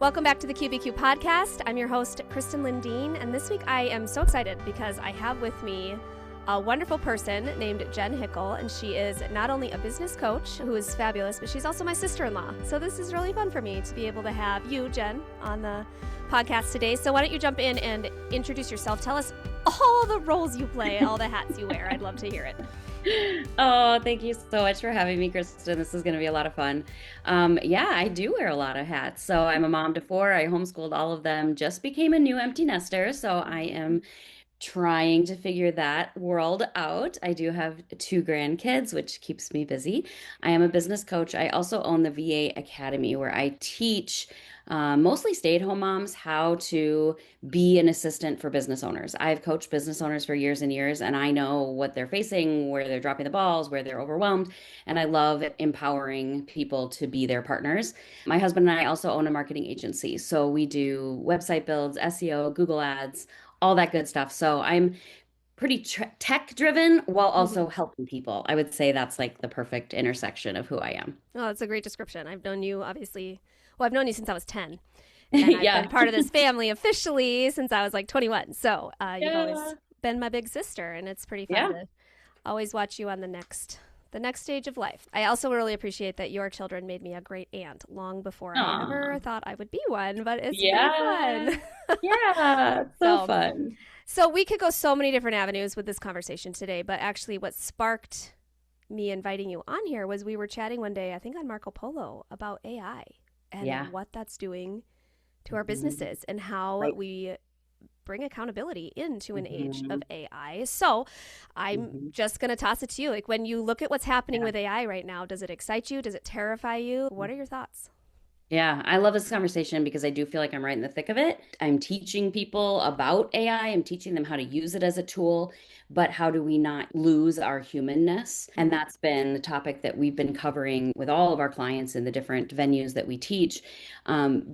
Welcome back to the QBQ podcast. I'm your host, Kristen Lindeen, and this week I am so excited because I have with me a wonderful person named Jen Hickle, and she is not only a business coach who is fabulous, but she's also my sister-in-law. So this is really fun for me to be able to have you, Jen, on the podcast today. So why don't you jump in and introduce yourself? Tell us all the roles you play, all the hats you wear. I'd love to hear it. Oh, thank you so much for having me, Kristen. This is going to be a lot of fun. Yeah, I do wear a lot of hats. So I'm a mom to four. I homeschooled all of them, just became a new empty nester. So I am trying to figure that world out. I do have two grandkids, which keeps me busy. I am a business coach. I also own the VA Academy where I teach mostly stay-at-home moms how to be an assistant for business owners. I've coached business owners for years and years, and I know what they're facing, where they're dropping the balls, where they're overwhelmed, and I love empowering people to be their partners. My husband and I also own a marketing agency, so we do website builds, SEO, Google Ads, all that good stuff. So I'm pretty tech driven while also helping people. I would say that's like the perfect intersection of who I am. Oh, that's a great description. I've known you obviously, well, I've known you since I was 10. And I've Yeah. been part of this family officially since I was like 21. So you've always been my big sister, and it's pretty fun to always watch you on the next stage of life. I also really appreciate that your children made me a great aunt long before I ever thought I would be one, but it's pretty fun. Yeah, it's so fun. So we could go so many different avenues with this conversation today, but actually what sparked me inviting you on here was we were chatting one day, I think on Marco Polo, about AI and what that's doing to our businesses and how we bring accountability into an age of AI. So I'm just going to toss it to you. Like, when you look at what's happening with AI right now, does it excite you? Does it terrify you? What are your thoughts? Yeah, I love this conversation because I do feel like I'm right in the thick of it. I'm teaching people about AI. I'm teaching them how to use it as a tool, but how do we not lose our humanness? And that's been the topic that we've been covering with all of our clients in the different venues that we teach.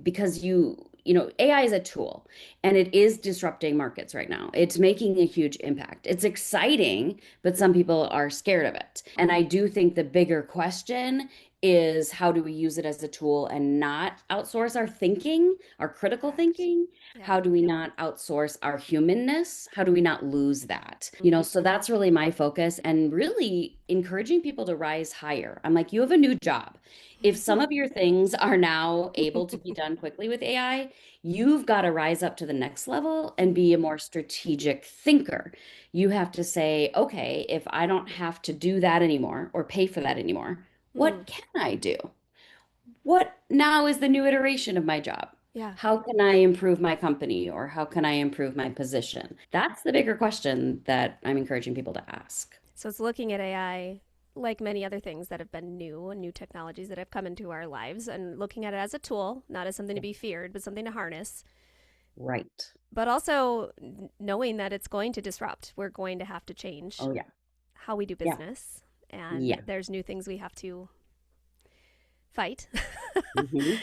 Because you know, AI is a tool and it is disrupting markets right now. It's making a huge impact. It's exciting, but some people are scared of it. And I do think the bigger question is, how do we use it as a tool and not outsource our thinking, our critical thinking? How do we not outsource our humanness? How do we not lose that? You know, so that's really my focus, and really encouraging people to rise higher. I'm like, you have a new job. If some of your things are now able to be done quickly with AI, you've got to rise up to the next level and be a more strategic thinker. You have to say, okay, if I don't have to do that anymore or pay for that anymore, what can I do? What now is the new iteration of my job? Yeah. How can I improve my company, or how can I improve my position? That's the bigger question that I'm encouraging people to ask. So it's looking at AI like many other things that have been new technologies that have come into our lives, and looking at it as a tool, not as something to be feared, but something to harness. Right. But also knowing that it's going to disrupt. We're going to have to change how we do business. And there's new things we have to fight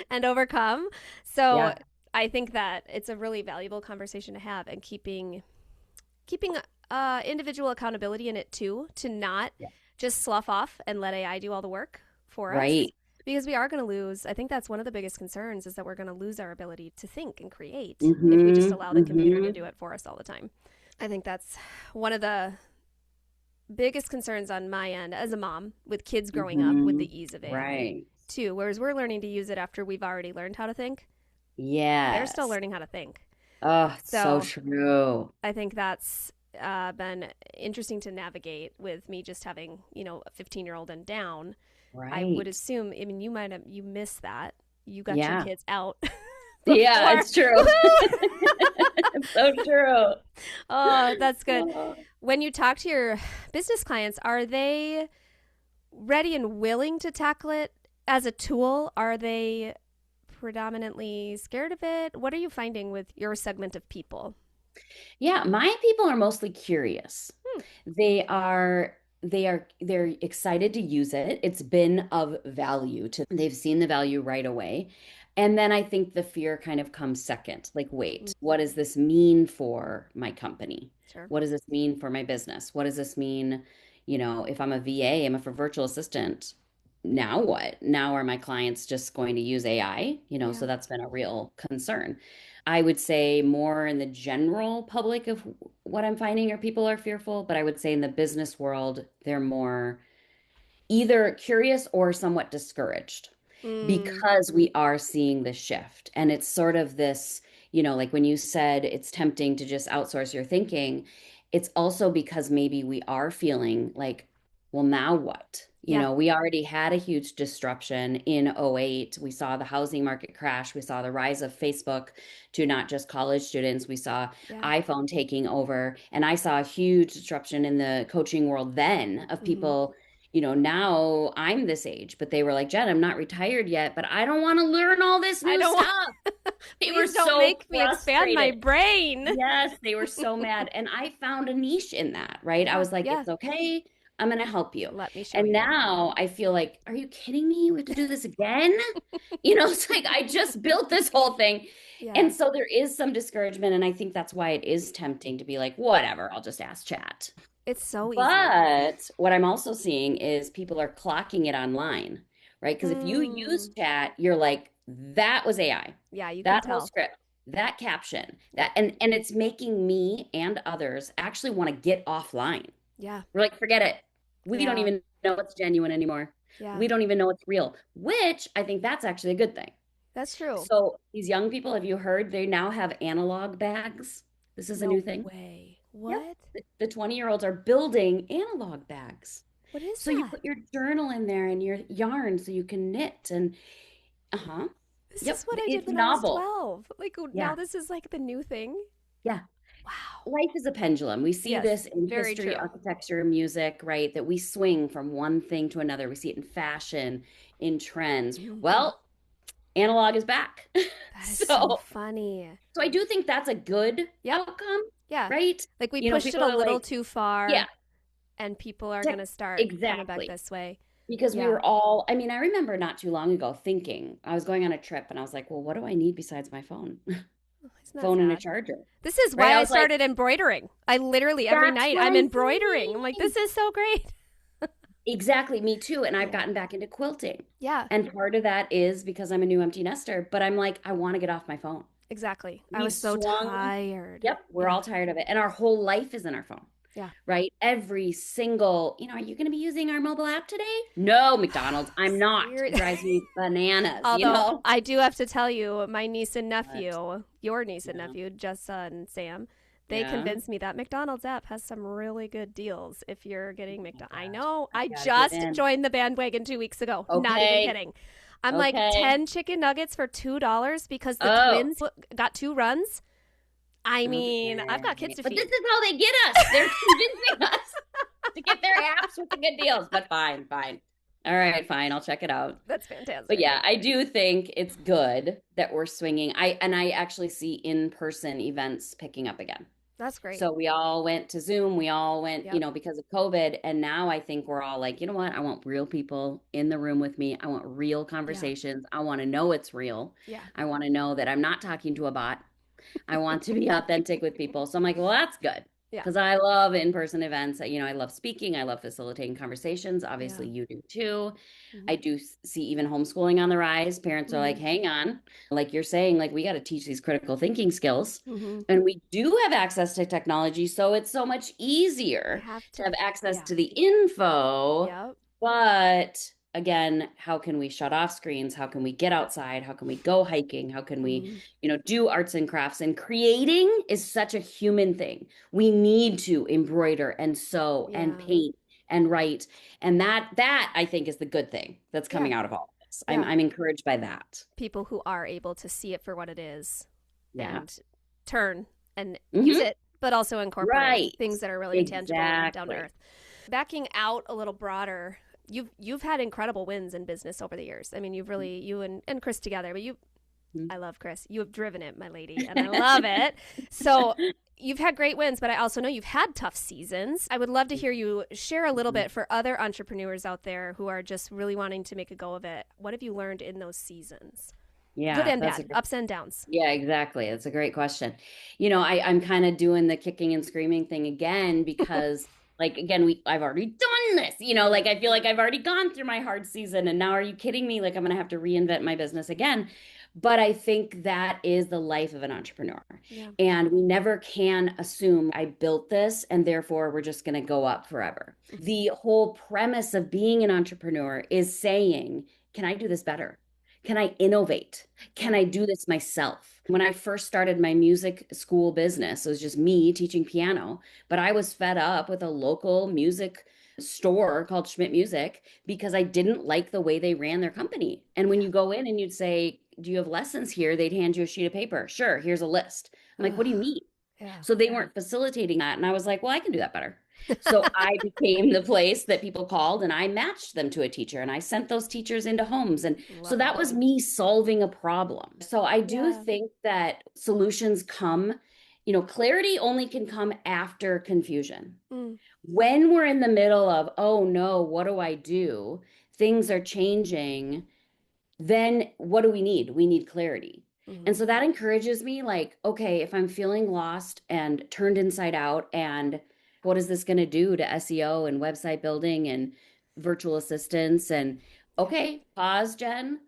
and overcome. So I think that it's a really valuable conversation to have, and keeping individual accountability in it too, to not just slough off and let AI do all the work for us. Because we are going to lose. I think that's one of the biggest concerns, is that we're going to lose our ability to think and create if we just allow the computer to do it for us all the time. I think that's one of the biggest concerns on my end as a mom with kids growing up, with the ease of AI too. Whereas we're learning to use it after we've already learned how to think. They're still learning how to think. Oh, so true. I think that's been interesting to navigate with me just having, a 15-year-old and down. I would assume, I mean, you missed that. You got your kids out. Yeah, it's true. It's so true. Oh, that's good. When you talk to your business clients, are they ready and willing to tackle it as a tool? Are they predominantly scared of it? What are you finding with your segment of people? Yeah, my people are mostly curious. They're excited to use it. It's been of value to them. They've seen the value right away. And then I think the fear kind of comes second. Like, wait, what does this mean for my company? Sure. What does this mean for my business? What does this mean, if I'm a VA, I'm a virtual assistant. now what? Now are my clients just going to use AI? Yeah. So that's been a real concern. I would say more in the general public of what I'm finding are people are fearful, but I would say in the business world, they're more either curious or somewhat discouraged Mm. because we are seeing the shift. And it's sort of this, like when you said it's tempting to just outsource your thinking, it's also because maybe we are feeling like, well, now what? Yeah. We already had a huge disruption in '08. We saw the housing market crash. We saw the rise of Facebook to not just college students. We saw Yeah. iPhone taking over. And I saw a huge disruption in the coaching world then of Mm-hmm. people now I'm this age, but they were like, Jen, I'm not retired yet, but I don't want to learn all this I new don't want, stuff. They were please don't so make me expand my frustrated. brain. Yes, they were so mad. And I found a niche in that, right? I Yeah. was like, Yeah. it's okay. I'm going to help you. Let me show And you. now I feel like, are you kidding me? We have to do this again? It's like I just built this whole thing. Yeah. And so there is some discouragement. And I think that's why it is tempting to be like, whatever, I'll just ask chat. It's so easy. But what I'm also seeing is people are clocking it online, right? Because if you use Mm. chat, you're like, that was AI. Yeah, you can That whole tell. script, that caption, Yep. and it's making me and others actually want to get offline. Yeah. We're like, forget it. We don't Yeah. even know what's genuine anymore. Yeah. We don't even know what's real, which I think that's actually a good thing. That's true. So these young people, have you heard they now have analog bags? This is a new No thing. way. Yep. What? The 20-year-olds are building analog bags. What is So you that? put your journal in there and your yarn so you can knit and uh-huh. This is Yep. what I did It's when I was novel. 12. Like now Yeah. this is like the new thing. Yeah. Wow. Life is a pendulum. We see Yes, this in very history, true. architecture, music, right? That we swing from one thing to another. We see it in fashion, in trends. Hmm. Well, analog is back. That is so So, funny. so I do think that's a good Yep. outcome, Yeah. right? Like we pushed it People a are little like, too yeah, far and people are going to start coming back exactly. this way. Because we Yeah. were all, I mean, I remember not too long ago thinking, I was going on a trip and I was like, well, what do I need besides my phone? Oh, isn't that Phone and a sad? charger, This is right? why I I was like, started embroidering. I literally every that's night what I'm I'm embroidering. I'm like, saying. this is so great. Exactly, me too. And I've Yeah. gotten back into quilting. Yeah, And part of that is because I'm a new empty nester, but I'm like, I want to get off my phone. exactly. I was We've so swung, tired. yep, we're Yeah. all tired of it. And our whole life is in our phone, Yeah. right? Every single, are you going to be using our mobile app today? No, McDonald's, I'm not. It drives me bananas, Although I do have to tell you, my niece and But, nephew, your niece and yeah, nephew, Jessa and Sam, they yeah. convinced me that McDonald's app has some really good deals if you're getting Oh my McDonald's. I gosh, know. I I gotta get just in. joined the bandwagon 2 weeks ago. Not even Okay, kidding. I'm like okay. 10 chicken nuggets for $2 because the Oh, twins got 2 runs. I mean, I've got kids okay. to But this feed. is how they get us. They're convincing us to get their apps with the good deals. But fine, fine. All right, fine. I'll check it out. That's But fantastic. yeah, I do think it's good that we're swinging. I actually see in-person events picking up again. That's great. So we all went to Zoom. We all went, Yep. because of COVID. And now I think we're all like, you know what? I want real people in the room with me. I want real Yeah. conversations. I want to know it's real. Yeah. I want to know that I'm not talking to a bot. I want to be authentic with people. So I'm like, well, that's good. Yeah. Because I love in-person events. I love speaking. I love facilitating conversations. Yeah. Obviously, you do too. Mm-hmm. I do see even homeschooling on the rise. Parents are like, Mm-hmm. hang on. Like you're saying, like we got to teach these critical thinking skills. Mm-hmm. And we do have access to technology. So it's so much You easier have to to. have access Yeah. to the info. Yep. But again, how can we shut off screens? How can we get outside? How can we go hiking? How can we, Mm-hmm. do arts and crafts? And creating is such a human thing. We need to embroider and sew and Yeah. paint and write. And that I think is the good thing that's Yeah. coming out of all of this. I'm Yeah. I'm encouraged by that. People who are able to see it for what it is Yeah. and turn and use Hmm. it, but also incorporate Right. things that are really tangible and down to Exactly. earth. Backing out a little broader, you've had incredible wins in business over the years. I mean, you've really you and Chris together, but Mhm. I love Chris. You have driven it, my lady, and I love it. So you've had great wins, but I also know you've had tough seasons. I would love to hear you share a little bit for other entrepreneurs out there who are just really wanting to make a go of it. What have you learned in those seasons? Good Yeah, and that's a bad, ups and downs. Yeah, exactly. It's a great question. I'm kind of doing the kicking and screaming thing again because like again, I've already done done this. Like I feel like I've already gone through my hard season and now are you kidding me? Like I'm going to have to reinvent my business again. But I think that is the life of an entrepreneur. Yeah. And we never can assume I built this and therefore we're just going to go up forever. The whole premise of being an entrepreneur is saying, can I do this better? Can I innovate? Can I do this myself? When I first started my music school business, it was just me teaching piano, but I was fed up with a local music store called Schmidt Music because I didn't like the way they ran their company. And when you go in and you'd say, do you have lessons here? They'd hand you a sheet of paper. Sure, here's a list. I'm like, what do you mean? Yeah. So they weren't facilitating that. And I was like, well, I can do that better. So I became the place that people called and I matched them to a teacher and I sent those teachers into homes. And so that was me solving a problem. So I do think that solutions come, clarity only can come after confusion. When we're in the middle of, oh no, what do I do? Things are changing. Then what do we need? We need clarity. And so that encourages me like, okay, if I'm feeling lost and turned inside out, and what is this going to do to SEO and website building and virtual assistants? And okay, pause, Jen.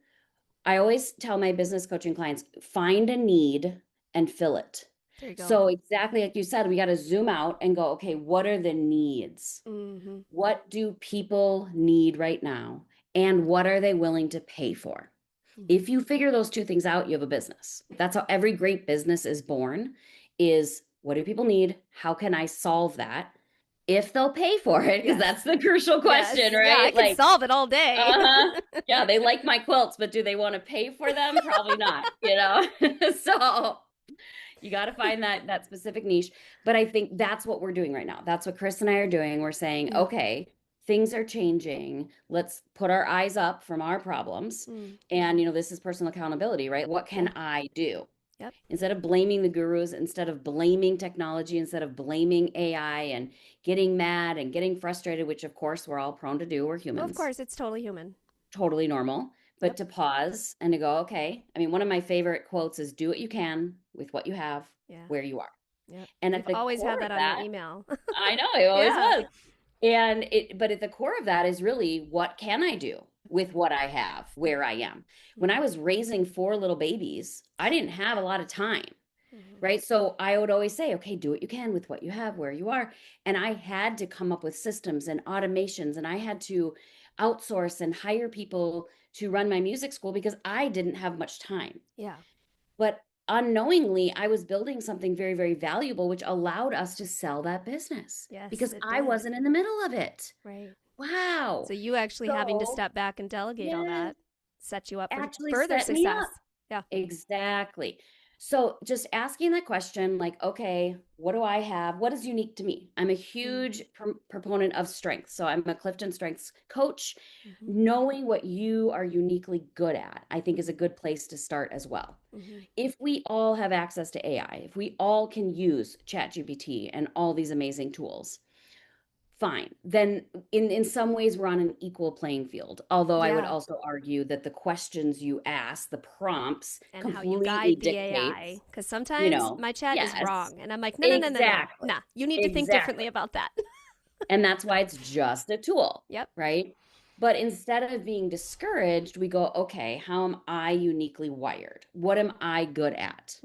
I always tell my business coaching clients, find a need and fill it. There you go. So exactly like you said, we got to zoom out and go, okay, what are the needs? What do people need right now? And what are they willing to pay for? If you figure those two things out, you have a business. That's how every great business is born, is what do people need? How can I solve that? If they'll pay for it, because that's the crucial question, right? Yeah, I can solve it all day. Yeah, they like my quilts, but do they want to pay for them? Probably not, So you got to find that specific niche. But I think that's what we're doing right now. That's what Chris and I are doing. We're saying, okay, things are changing. Let's put our eyes up from our problems. And, this is personal accountability, right? What can I do? Yep. Instead of blaming the gurus, instead of blaming technology, instead of blaming AI and getting mad and getting frustrated, which of course we're all prone to do. We're humans. Well, of course, it's totally human. Totally normal. But to pause and to go, okay. I mean, one of my favorite quotes is do what you can with what you have, where you are. Yeah. And You've always had that on your email. I know, it always was. But at the core of that is really, what can I do with what I have, where I am? When I was raising 4 little babies, I didn't have a lot of time, right? So I would always say, okay, do what you can with what you have, where you are. And I had to come up with systems and automations, and I had to outsource and hire people to run my music school because I didn't have much time. Yeah. But unknowingly, I was building something very, very valuable, which allowed us to sell that business. Yes, because I wasn't in the middle of it. Right. Wow. So you actually having to step back and delegate all that set you up for further success. Yeah. Exactly. So just asking that question, like, okay, what do I have? What is unique to me? I'm a huge proponent of strengths. So I'm a Clifton Strengths coach. Knowing what you are uniquely good at, I think, is a good place to start as well. If we all have access to AI, if we all can use ChatGPT and all these amazing tools, fine. Then in some ways we're on an equal playing field. Although I would also argue that the questions you ask, the prompts, and completely how you guide the dictates, AI. Because sometimes my chat is wrong. And I'm like, no. Nah, you need to think differently about that. And that's why it's just a tool. Yep. Right? But instead of being discouraged, we go, okay, how am I uniquely wired? What am I good at?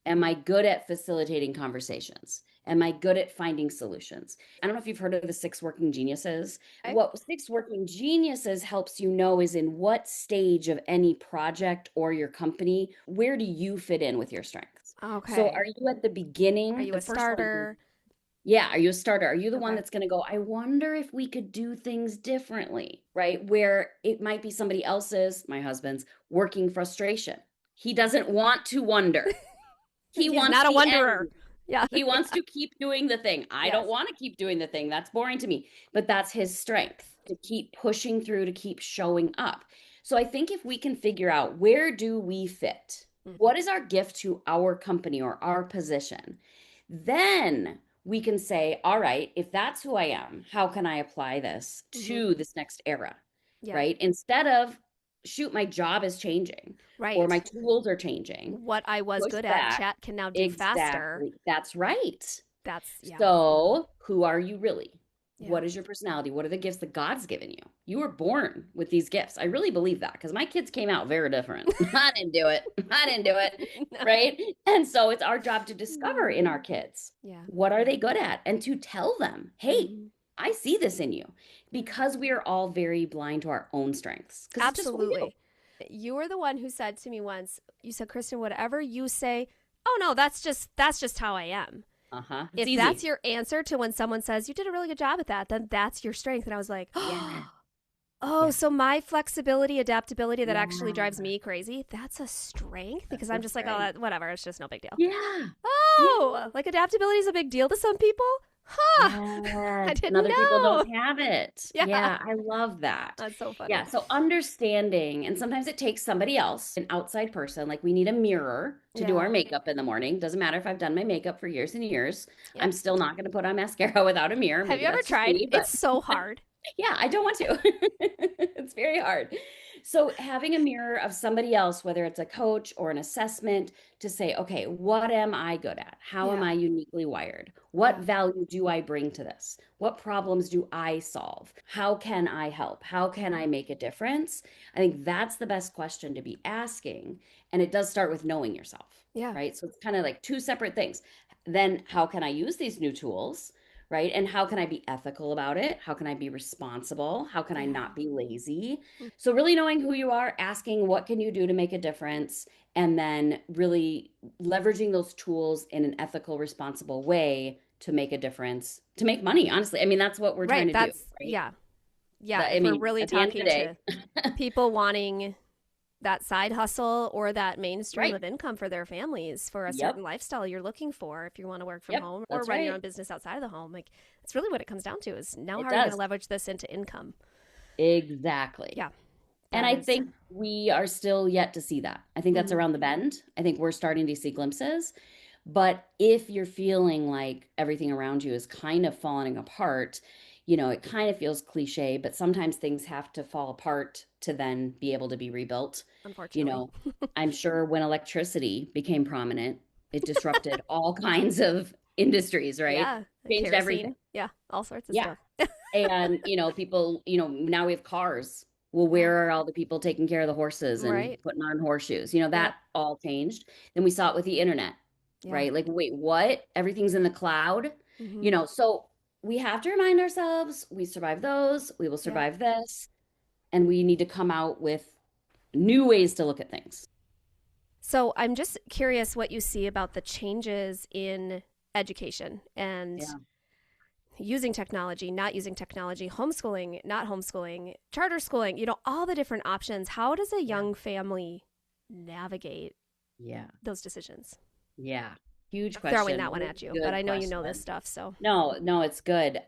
Am I good at facilitating conversations? Am I good at finding solutions? I don't know if you've heard of the 6 working geniuses. Okay. What 6 working geniuses helps you know is in what stage of any project or your company, where do you fit in with your strengths? Okay. So are you at the beginning? Are you a starter? Yeah. Are you a starter? Are you the one that's going to go, I wonder if we could do things differently, right? Where it might be somebody else's, my husband's, working frustration. He doesn't want to wonder. He's wants not a wonderer. End. Yeah. He wants to keep doing the thing. I don't want to keep doing the thing. That's boring to me. But that's his strength, to keep pushing through, to keep showing up. So I think if we can figure out, where do we fit? What is our gift to our company or our position? Then we can say, all right, if that's who I am, how can I apply this to this next era? Right? Instead of, shoot, my job is changing. Right. Or my tools are changing. What I was good at, chat can now do faster. That's right. That's So who are you really? Yeah. What is your personality? What are the gifts that God's given you? You were born with these gifts. I really believe that because my kids came out very different. I didn't do it. I didn't do it. No. Right. And so it's our job to discover in our Mm. kids Yeah. what are they good at and to tell them, hey, Hmm. I see this in you because we are all very blind to our own strengths because it's just what we do. Absolutely. You were the one who said to me once, you said, Kristen, whatever you say, oh no, that's just how I am. Uh-huh. It's If that's easy. your answer to when someone says you did a really good job at that, then that's your strength. And I was like, Yeah. oh, Yeah. so my flexibility, adaptability that actually drives Yeah. me crazy, that's a strength because That's I'm a just like, oh, strength. that, whatever, it's just no big deal. Yeah. Oh, Yeah. like adaptability is a big deal to some people? Huh. I Yes, and didn't other people know. don't have it. Yeah. Yeah, I love that. That's so Yeah, funny. so understanding, and sometimes it takes somebody else, an outside person, like we need a mirror to do Yeah. our makeup in the morning. Doesn't matter if I've done my makeup for years and years. Yep. I'm still not going to put on mascara without a mirror. Have Maybe you ever that's just tried? me, It's but so hard. yeah, I don't want to. It's very hard. So having a mirror of somebody else, whether it's a coach or an assessment, to say, okay, what am I good at? How am Yeah. I uniquely wired? What Yeah. value do I bring to this? What problems do I solve? How can I help? How can Hmm. I make a difference? I think that's the best question to be asking. And it does start with knowing yourself, Yeah. right? So it's kind of like two separate things. Then, how can I use these new tools? Right? And how can I be ethical about it? How can I be responsible? How can I Yeah. not be lazy? So really knowing who you are, asking what can you do to make a difference, and then really leveraging those tools in an ethical, responsible way to make a difference, to make money, honestly. I mean, that's what we're trying Right. to do, That's, right? yeah. Yeah. That, I If we're mean, really at the end of the talking day, to people wanting that side hustle or that mainstream right. of income for their families for a certain Yep. lifestyle you're looking for, if you want to work from Yep. home or That's run your own right. business outside of the home, like it's really what it comes down to is now how It are you going to does. leverage this into income? Exactly. Yeah, And that I is. think we are still yet to see that. I think that's Hmm. around the bend. I think we're starting to see glimpses. But if you're feeling like everything around you is kind of falling apart, it kind of feels cliche, but sometimes things have to fall apart to then be able to be rebuilt. You Unfortunately. know, I'm sure when electricity became prominent, it disrupted all kinds of industries, right? Yeah, Changed everything. kerosene, yeah, all sorts of Yeah. stuff. And, people, now we have cars. Well, Yeah, where are all the people taking care of the horses and right. putting on horseshoes? Yep. That all changed. Then we saw it with the internet, Yeah. right? Like, wait, what? Everything's in the cloud? Hmm. So we have to remind ourselves we survived those, we will Yep. survive this, and we need to come out with new ways to look at things. So I'm just curious what you see about the changes in education and Yeah. using technology, not using technology, homeschooling, not homeschooling, charter schooling, all the different options. How does a Yeah. young family navigate Yeah. those decisions? Yeah. Huge I'm throwing question. that one Really at you, but good I know you know this question. stuff. So, No, no, it's good.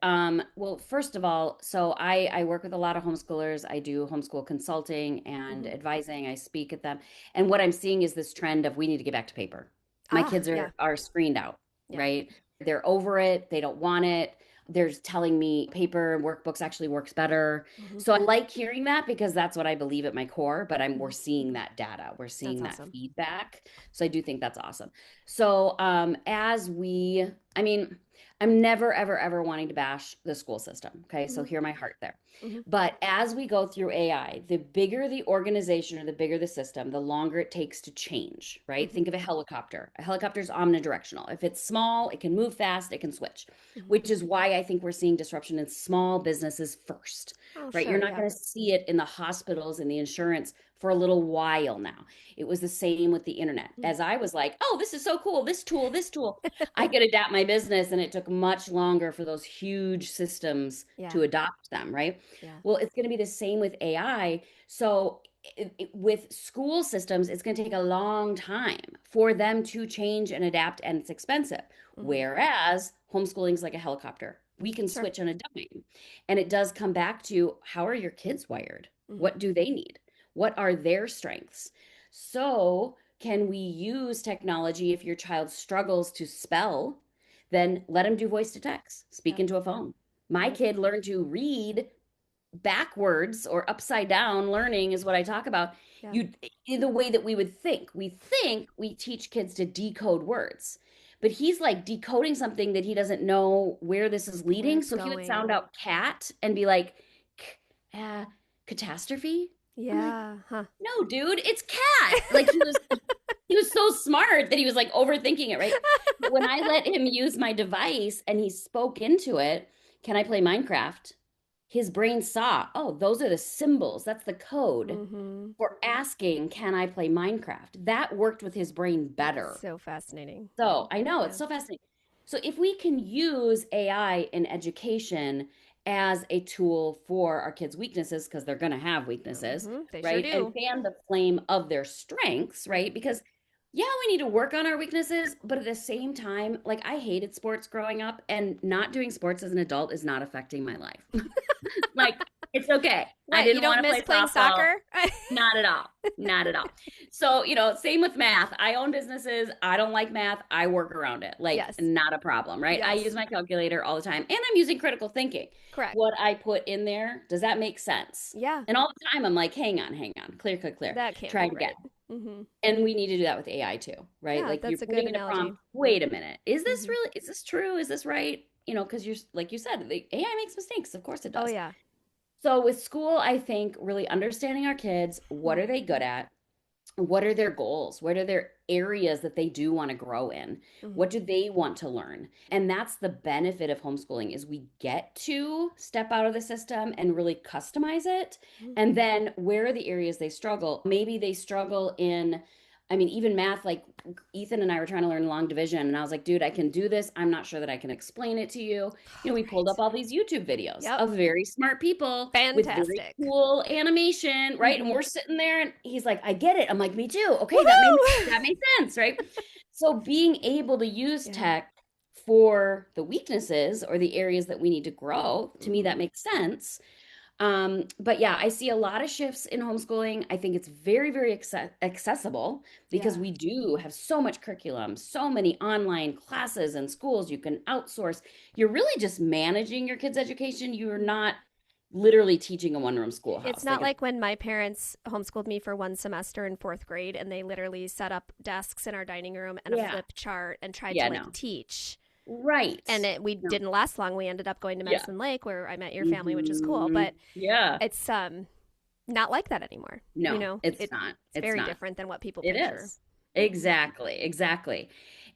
Well, first of all, so I work with a lot of homeschoolers. I do homeschool consulting and hmm. advising. I speak at them. And what I'm seeing is this trend of we need to get back to paper. My Ah, kids yeah, are screened out, yeah. right? They're over it. They don't want it. They're telling me paper and workbooks actually works better. Hmm. So I like hearing that because that's what I believe at my core, but we're Hmm. seeing that data. We're That's seeing that awesome. feedback. So I do think that's awesome. So I mean, I'm never, ever, ever wanting to bash the school system. Okay. So Hmm. hear my heart there. Hmm. But as we go through AI, the bigger the organization or the bigger the system, the longer it takes to change, right? Hmm. Think of a helicopter. A helicopter is omnidirectional. If it's small, it can move fast, it can switch, Hmm. which is why I think we're seeing disruption in small businesses first, Oh, right? You're sure. not Yeah. going to see it in the hospitals and the insurance for a little while now. It was the same with the internet. Mm. As I was like, oh, this is so cool, this tool, I could adapt my business, and it took much longer for those huge systems Yeah. to adopt them, right? Yeah. Well, it's going to be the same with AI. So, with school systems, it's going to take a long time for them to change and adapt, and it's expensive. Hmm. Whereas homeschooling is like a helicopter. We can Sure. switch on a dime. And it does come back to how are your kids wired? Hmm. What do they need? What are their strengths? So, can we use technology if your child struggles to spell? Then let them do voice to text, speak Yep. into a phone. My Hmm. kid learned to read backwards or upside down learning is what I talk about. Yeah. You In the way that we would think. We think we teach kids to decode words. but he's like decoding something that he doesn't know where this is Where leading. it's So he would sound going. out cat and be like, catastrophe. I'm like, Yeah. Huh. no, dude, it's cat. Like he was so smart that he was like overthinking it, right? But when I let him use my device and he spoke into it, can I play Minecraft? His brain saw, oh, those are the symbols. That's the code Mm-hmm. for asking, can I play Minecraft? That worked with his brain better. So fascinating. So I know Yeah. it's so fascinating. So if we can use AI in education as a tool for our kids' weaknesses, because they're going to have weaknesses, Mm-hmm. They sure right? And do. fan the flame of their strengths, right? Because yeah, we need to work on our weaknesses, but at the same time, like I hated sports growing up, and not doing sports as an adult is not affecting my life. Like it's okay. I What? You didn't don't want to miss play playing softball. soccer? Not at all. Not at all. So, same with math. I own businesses. I don't like math. I work around it. Like, Yes. not a problem, right? I use Yes. my calculator all the time and I'm using critical thinking. Correct. What I put in there, does that make sense? Yeah. And all the time I'm like, hang on, clear, clear, clear. That can't Try be it again. right. Mm-hmm. And we need to do that with AI too, right? Yeah, Like you're that's a good putting in a analogy. prompt. Wait a minute. Mm-hmm. Is this true? Is this right? Because you're, like you said, the AI makes mistakes. Of course it Oh does. yeah. So with school, I think really understanding our kids, what are they good at? What are their goals? What are their areas that they do want to grow in? What Mm-hmm. do they want to learn? And that's the benefit of homeschooling is we get to step out of the system and really customize it. And then where are the areas they struggle? Maybe they struggle in, I mean, even math, like Ethan and I were trying to learn long division. And I was like, dude, I can do this. I'm not sure that I can explain it to you. We pulled up Right. all these YouTube videos Yep. of very smart people with very Fantastic. cool animation, right? And Mm-hmm. we're sitting there and he's like, I get it. I'm like, me too. Okay, Woohoo! that made sense, right? So being able to use Yeah. tech for the weaknesses or the areas that we need to grow, to me, Mm-hmm. that makes sense. But yeah, I see a lot of shifts in homeschooling. I think it's very, very accessible because Yeah. we do have so much curriculum, so many online classes and schools you can outsource. You're really just managing your kids' education. You're not literally teaching a one-room It's schoolhouse. not Like it's like when my parents homeschooled me for one semester in fourth grade and they literally set up desks in our dining room and a yeah, flip chart and tried to yeah, like no, teach. right, And we no, didn't last long. We ended up going to yeah, Medicine Lake where I met your family, which is cool. hmm But yeah, it's not like that anymore. no, it's It's not, it's very not. different than what people It picture. is. Mm-hmm. Exactly, exactly.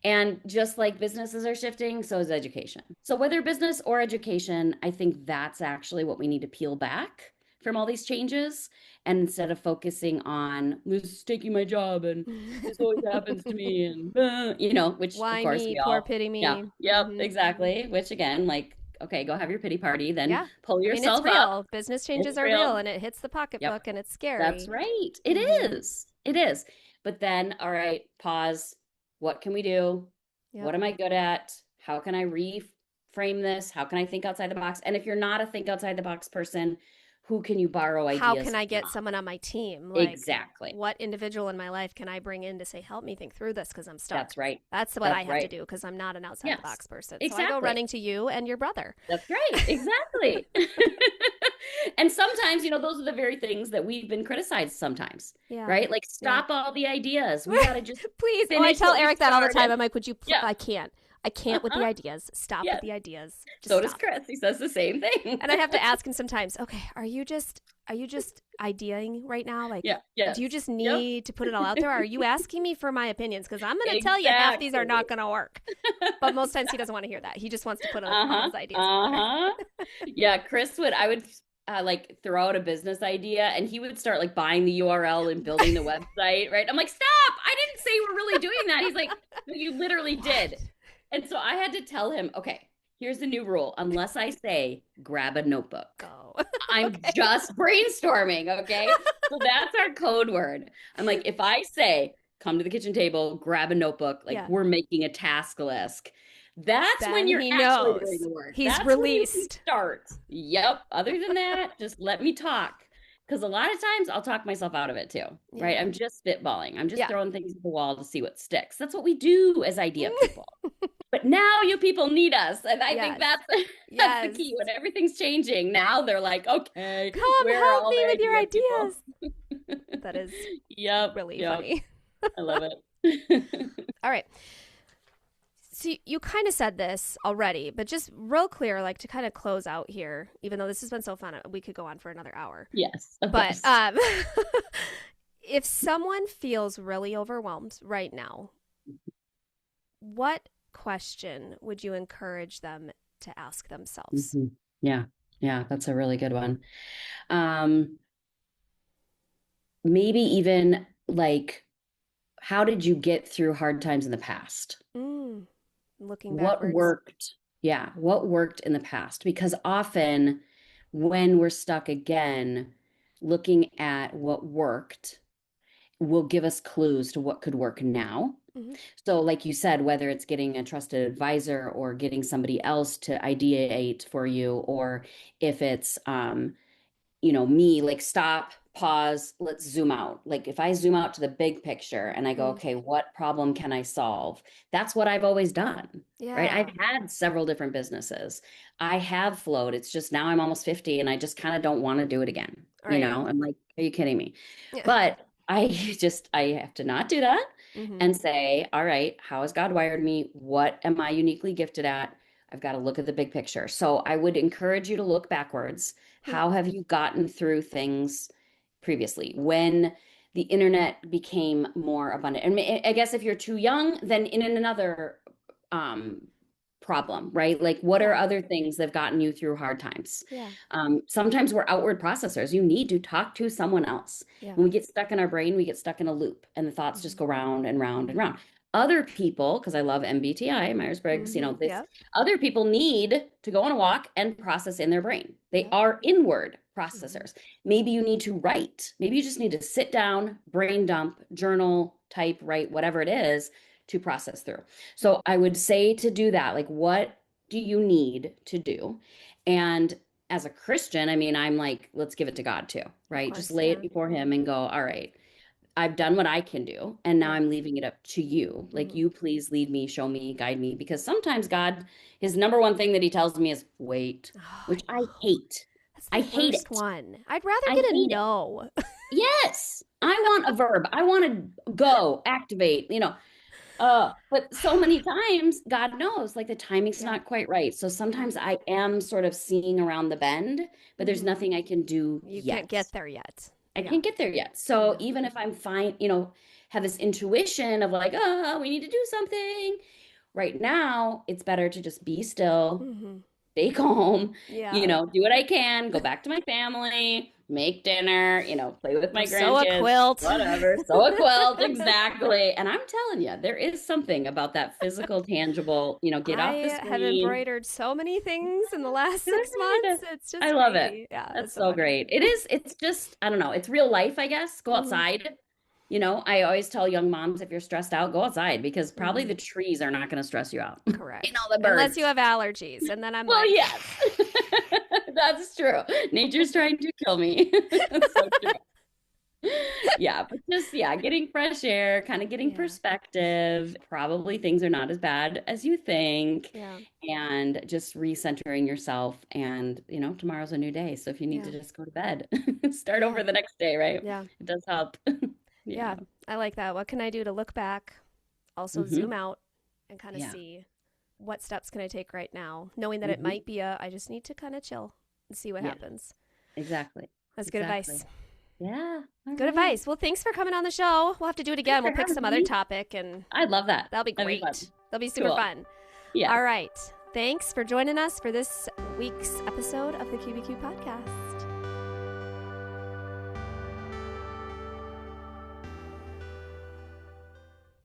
And just like businesses are shifting, so is education. So whether business or education, I think that's actually what we need to peel back from all these changes. And instead of focusing on this is taking my job and this always happens to me and which of Why course me? we Poor all, pity yeah, me. yep, Mm-hmm. exactly. Which again, like, okay, go have your pity party, then Yeah. pull I mean, it's yourself up. real. Business changes It's are real real. and it hits the Yep. pocketbook and it's That's scary. right. It Mm-hmm. is. It is. But then, all right, pause. What can we do? Yep. What am I good at? How can I reframe this? How can I think outside the box? And if you're not a think outside the box person, who can you borrow How can ideas I get from? someone on my team? Like, Exactly. what individual in my life can I bring in to say, help me think through this because I'm stuck? That's right. That's what I That's have to right. do because I'm not an outside the Yes. box person. So I go Exactly. running to you and your brother. That's right. Exactly. And sometimes, those are the very things that we've been criticized sometimes, Yeah. right? Like, Yeah. stop all the ideas. We got to just Please. Oh, I finish tell what we Eric that all the time. started. I'm like, would you? Yeah. I can't. I can't with the Uh-huh. ideas. Stop with Yes. the ideas. Just So does stop. Chris. He says the same thing. And I have to ask him sometimes, okay, are you just ideaing right now? Like, Yeah. Yes. do you just Yep. need to put it all out there? Or are you asking me for my opinions? Because I'm going to tell you half these are Exactly. not going to work. But most times he doesn't want to hear that. He just wants to put all Uh-huh. his ideas out there. Uh-huh. Yeah, I would like throw out a business idea and he would start like buying the URL and building the website, right? I'm like, stop! I didn't say we're really doing that. He's like, you literally did. And so I had to tell him, okay, here's the new rule. Unless I say grab a notebook, Go. I'm Okay. just brainstorming, okay? So that's our code word. I'm like, if I say come to the kitchen table, grab a notebook, like Yeah. we're making a task list, that's when Then you're he actually doing knows. the work. He's That's when you can released. start. Yep. Other than that, just let me talk. Because a lot of times I'll talk myself out of it too, right? Yeah. I'm just spitballing. I'm just Yeah. throwing things at the wall to see what sticks. That's what we do as idea people. But now you people need us. And I think Yes. that's the Yes. key. When everything's changing, now they're like, okay, Come where are help all me the with your idea people? ideas. That is Yep. really Yep. funny. I love it. All right. So you kind of said this already, but just real clear, like to kind of close out here, even though this has been so fun, we could go on for another hour. Yes, of But course. if someone feels really overwhelmed right now, what question would you encourage them to ask themselves? Mm-hmm. Yeah. Yeah, that's a really good one. Maybe even like, how did you get through hard times in the past? Looking What backwards. worked? Yeah, what worked in the past? Because often when we're stuck again, looking at what worked will give us clues to what could work now. Mm-hmm. So, like you said, whether it's getting a trusted advisor or getting somebody else to ideate for you, or if it's me, like stop, pause, let's zoom out. Like if I zoom out to the big picture and I go, Mm. okay, what problem can I solve? That's what I've always done, right? Yeah. I've had several different businesses. I have flowed. It's just now I'm almost 50 and I just kind of don't want to do it again. Right. I'm like, are you kidding me? Yeah. But I have to not do that Mm-hmm. and say, all right, how has God wired me? What am I uniquely gifted at? I've got to look at the big picture. So I would encourage you to look backwards. Hmm. How have you gotten through things previously when the internet became more abundant? And I guess if you're too young, then in another um, problem, right? Like, what are Yeah. other things that have gotten you through hard times? Yeah. Sometimes we're outward processors. You need to talk to someone else. Yeah. When we get stuck in our brain, we get stuck in a loop, and the thoughts just Mm-hmm. go round and round and Mm-hmm. round. Other people, because I love MBTI, Myers-Briggs, Mm-hmm. this Yep. other people need to go on a walk and process in their brain. They Yep. are inward Mm-hmm. processors. Maybe you need to write. Maybe you just need to sit down, brain dump, journal, type, write, whatever it is to process through. Yep. So I would say to do that. Like, what do you need to do? And as a Christian, I mean, I'm like, let's give it to God too, Of right? Just course. lay it Yeah. before Him and go, all right, I've done what I can do. And now Yeah. I'm leaving it up to you. Like, Mm-hmm. you please lead me, show me, guide me. Because sometimes God, His number one thing that He tells me is wait, Oh, I which I know. hate. That's I the hate worst it. one. I'd rather I get a hate it. no. Yes. I want a verb. I want to go, activate. But so many times God knows like the timing's Yeah. not quite right. So Yeah. sometimes I am sort of seeing around the bend, but there's Mm-hmm. nothing I can do You can't yet. get there yet. I Yeah. can't get there yet. So Yeah. even if I'm fine, have this intuition of like, oh, we need to do something. Right now, it's better to just be still, Mm-hmm. stay calm, Yeah. do what I can, go back to my family, make dinner, play with Or my sew a grandkids, quilt. whatever, sew a quilt, exactly. And I'm telling you, there is something about that physical, tangible, get off the I have screen. embroidered so many things in the last 6 months. It's I just love it. crazy. Yeah, That's it's so so funny. great. It's just, I don't know, it's real life, I guess. Go Mm-hmm. outside. I always tell young moms if you're stressed out, go outside because probably Mm-hmm. the trees are not going to stress you out. Correct. The Unless you birds. have allergies. And then I'm Well, like, yes, that's true. Nature's trying to kill me. That's so true. Yeah, but just, yeah, getting fresh air, kind of getting yeah, perspective. Probably things are not as bad as you think, yeah, and just recentering yourself. And, tomorrow's a new day. So if you need yeah, to just go to bed, start over yeah, the next day, right? yeah, It does help. yeah. Yeah. I like that. What can I do to look back, also Hmm. zoom out and kind of Yeah. see what steps can I take right now, knowing that it Hmm. might be I just need to kind of chill and see what Yeah, happens. exactly. That's good advice. Exactly. Yeah. All Good right. advice. Well, thanks for coming on the show. We'll have to do it Thanks again. for We'll pick having some other me. topic and I love that. that'll be That'd be great. fun. That'll be super Cool. fun. Yeah. All right. Thanks for joining us for this week's episode of the QBQ podcast.